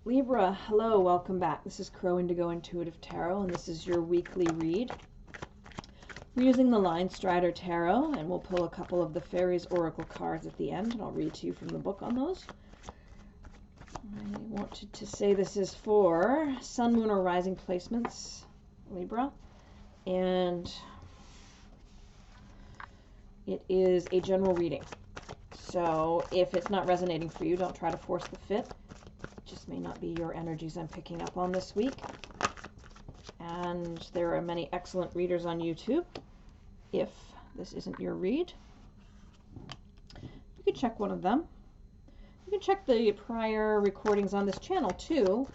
Libra, hello, welcome back. This is Crow Indigo Intuitive Tarot, and this is your weekly read. We're using the Line Strider Tarot, and we'll pull a couple of the Fairies Oracle cards at the end, and I'll read to you from the book on those. I wanted to say this is for Sun, Moon, or Rising placements, Libra, and it is a general reading. So if it's not resonating for you, don't try to force the fit. Just may not be your energies I'm picking up on this week. And there are many excellent readers on YouTube. If this isn't your read, you can check one of them. You can check the prior recordings on this channel too,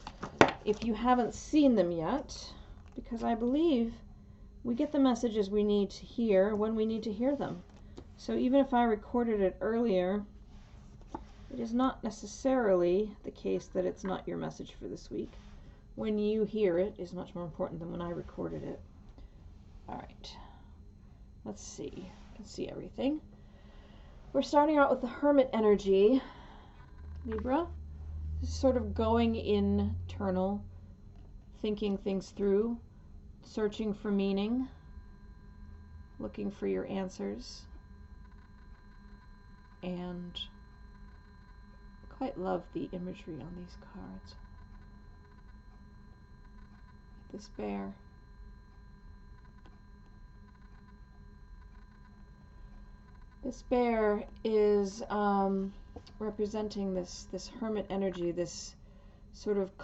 if you haven't seen them yet, because I believe we get the messages we need to hear when we need to hear them. So even if I recorded it earlier, it is not necessarily the case that it's not your message for this week. When you hear it is much more important than when I recorded it. All right, let's see. You can see everything. We're starting out with the Hermit energy, Libra. This is sort of going internal, thinking things through, searching for meaning, looking for your answers, and quite love the imagery on these cards. This bear. This bear is representing this hermit energy, this sort of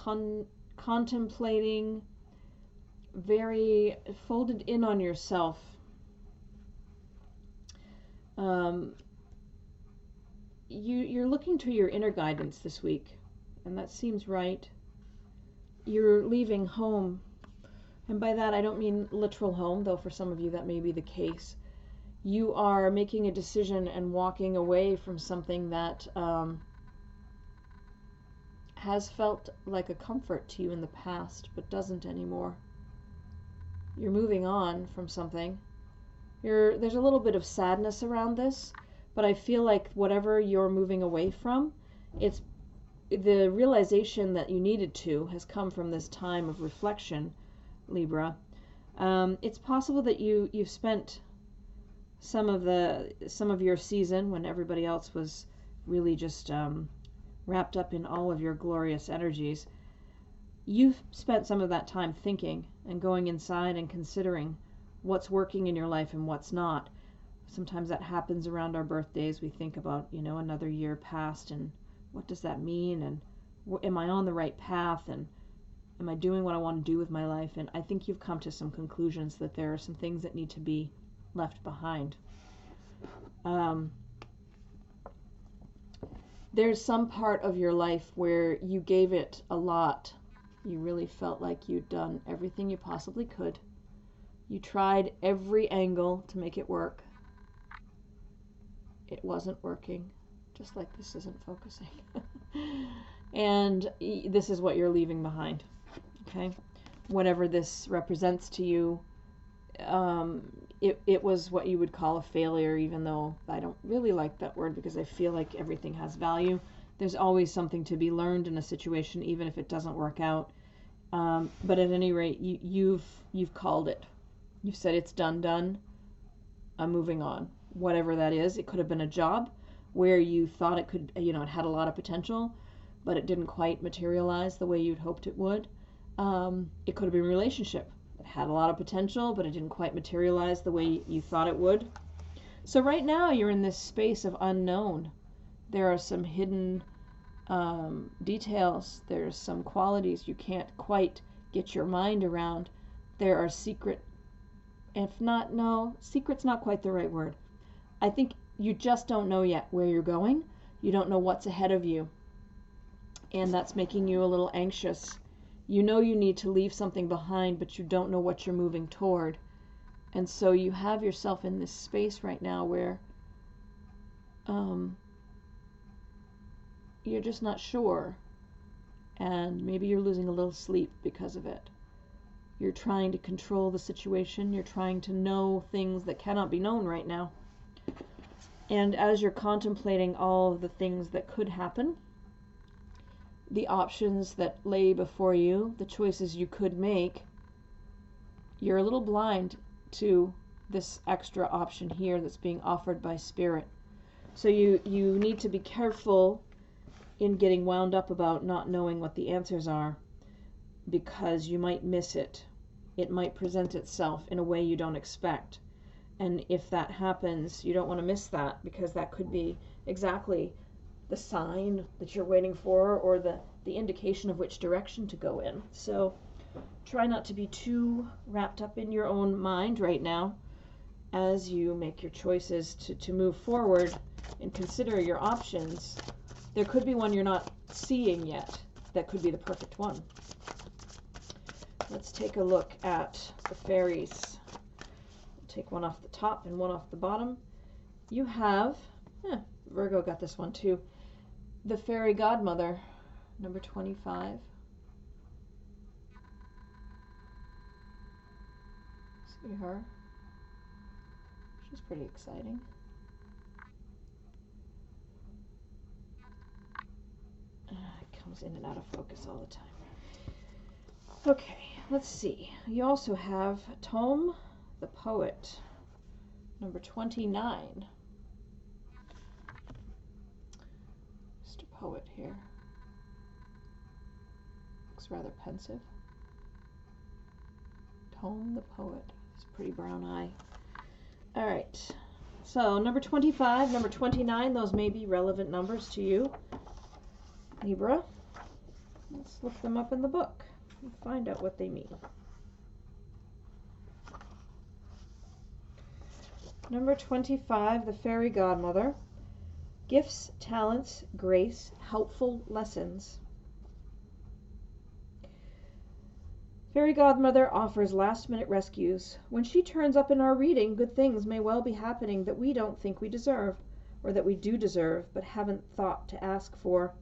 contemplating, very folded in on yourself. You're looking to your inner guidance this week, and that seems right. You're leaving home, and by that I don't mean literal home, though for some of you that may be the case. You are making a decision and walking away from something that has felt like a comfort to you in the past, but doesn't anymore. You're moving on from something. There's a little bit of sadness around this, but I feel like whatever you're moving away from, it's the realization that you needed to has come from this time of reflection, Libra. It's possible that you've spent some of your season, when everybody else was really just wrapped up in all of your glorious energies, you've spent some of that time thinking and going inside and considering what's working in your life and what's not. Sometimes that happens around our birthdays. We think about, another year passed, and what does that mean, and am I on the right path, and am I doing what I want to do with my life? And I think you've come to some conclusions that there are some things that need to be left behind. There's some part of your life where you gave it a lot. You really felt like you'd done everything you possibly could. You tried every angle to make it work. It wasn't working, just like this isn't focusing. And this is what you're leaving behind, okay? Whatever this represents to you, it was what you would call a failure, even though I don't really like that word because I feel like everything has value. There's always something to be learned in a situation, even if it doesn't work out. But at any rate, you've called it. You've said it's done. I'm moving on. Whatever that is. It could have been a job where you thought it could, it had a lot of potential, but it didn't quite materialize the way you'd hoped it would. It could have been a relationship. It had a lot of potential, but it didn't quite materialize the way you thought it would. So right now you're in this space of unknown. There are some hidden details. There's some qualities you can't quite get your mind around. There are secret's not quite the right word. I think you just don't know yet where you're going. You don't know what's ahead of you. And that's making you a little anxious. You know you need to leave something behind, but you don't know what you're moving toward. And so you have yourself in this space right now where you're just not sure. And maybe you're losing a little sleep because of it. You're trying to control the situation. You're trying to know things that cannot be known right now. And as you're contemplating all of the things that could happen, the options that lay before you, the choices you could make, you're a little blind to this extra option here that's being offered by Spirit. So you need to be careful in getting wound up about not knowing what the answers are, because you might miss it. It might present itself in a way you don't expect. And if that happens, you don't want to miss that, because that could be exactly the sign that you're waiting for, or the indication of which direction to go in. So try not to be too wrapped up in your own mind right now as you make your choices to move forward and consider your options. There could be one you're not seeing yet that could be the perfect one. Let's take a look at the fairies. Take one off the top and one off the bottom. You have, Virgo got this one too, the Fairy Godmother, number 25. See her? She's pretty exciting. It comes in and out of focus all the time. Okay, let's see. You also have Tome the Poet, number 29. Mr. Poet here. Looks rather pensive. Tome the Poet. It's a pretty brown eye. All right. So number 25, number 29, those may be relevant numbers to you, Libra. Let's look them up in the book and find out what they mean. Number 25, the Fairy Godmother. Gifts, talents, grace, helpful lessons. Fairy Godmother offers last-minute rescues. When she turns up in our reading, good things may well be happening that we don't think we deserve, or that we do deserve, but haven't thought to ask for.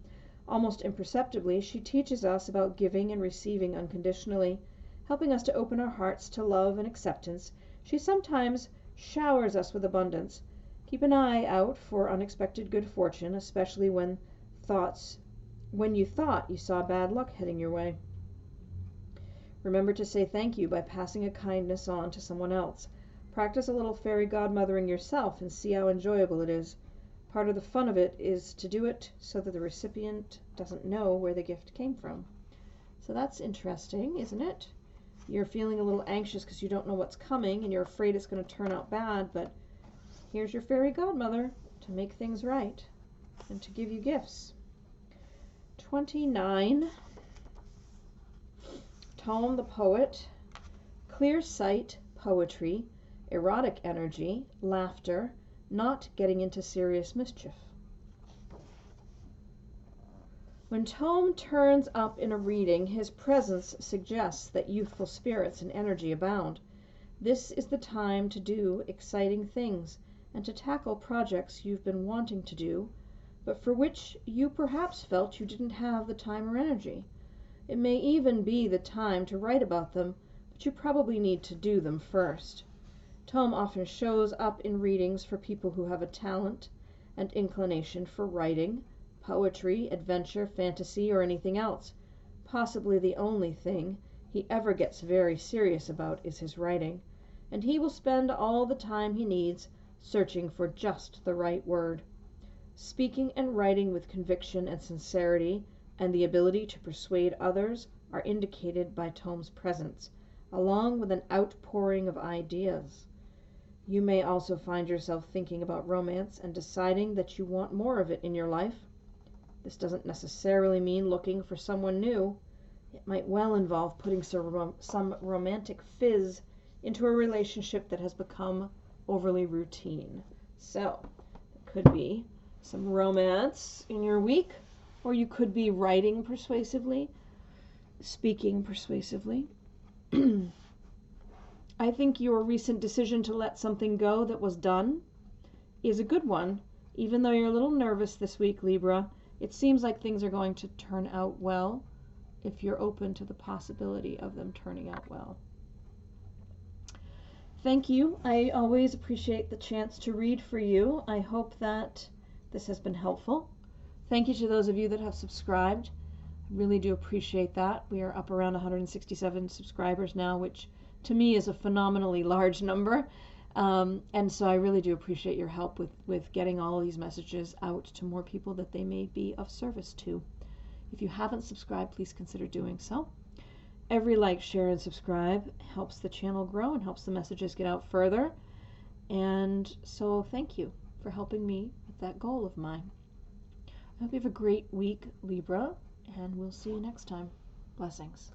Almost imperceptibly, she teaches us about giving and receiving unconditionally, helping us to open our hearts to love and acceptance. She sometimes showers us with abundance. Keep an eye out for unexpected good fortune, especially when you thought you saw bad luck heading your way. Remember to say thank you by passing a kindness on to someone else. Practice a little fairy godmothering yourself and see how enjoyable it is. Part of the fun of it is to do it so that the recipient doesn't know where the gift came from. So that's interesting, isn't it? You're feeling a little anxious because you don't know what's coming and you're afraid it's going to turn out bad, but here's your fairy godmother to make things right and to give you gifts. 29. Tome the Poet. Clear sight, poetry, erotic energy, laughter, not getting into serious mischief. When Tome turns up in a reading, his presence suggests that youthful spirits and energy abound. This is the time to do exciting things and to tackle projects you've been wanting to do, but for which you perhaps felt you didn't have the time or energy. It may even be the time to write about them, but you probably need to do them first. Tome often shows up in readings for people who have a talent and inclination for writing, poetry, adventure, fantasy, or anything else. Possibly the only thing he ever gets very serious about is his writing, and he will spend all the time he needs searching for just the right word. Speaking and writing with conviction and sincerity and the ability to persuade others are indicated by Tome's presence, along with an outpouring of ideas. You may also find yourself thinking about romance and deciding that you want more of it in your life. This doesn't necessarily mean looking for someone new. It might well involve putting some romantic fizz into a relationship that has become overly routine. So, it could be some romance in your week, or you could be writing persuasively, speaking persuasively. I think your recent decision to let something go that was done is a good one. Even though you're a little nervous this week, Libra, it seems like things are going to turn out well if you're open to the possibility of them turning out well. Thank you. I always appreciate the chance to read for you. I hope that this has been helpful. Thank you to those of you that have subscribed. I really do appreciate that. We are up around 167 subscribers now, which to me is a phenomenally large number. And so I really do appreciate your help with getting all these messages out to more people that they may be of service to. If you haven't subscribed, please consider doing so. Every like, share, and subscribe helps the channel grow and helps the messages get out further. And so thank you for helping me with that goal of mine. I hope you have a great week, Libra, and we'll see you next time. Blessings.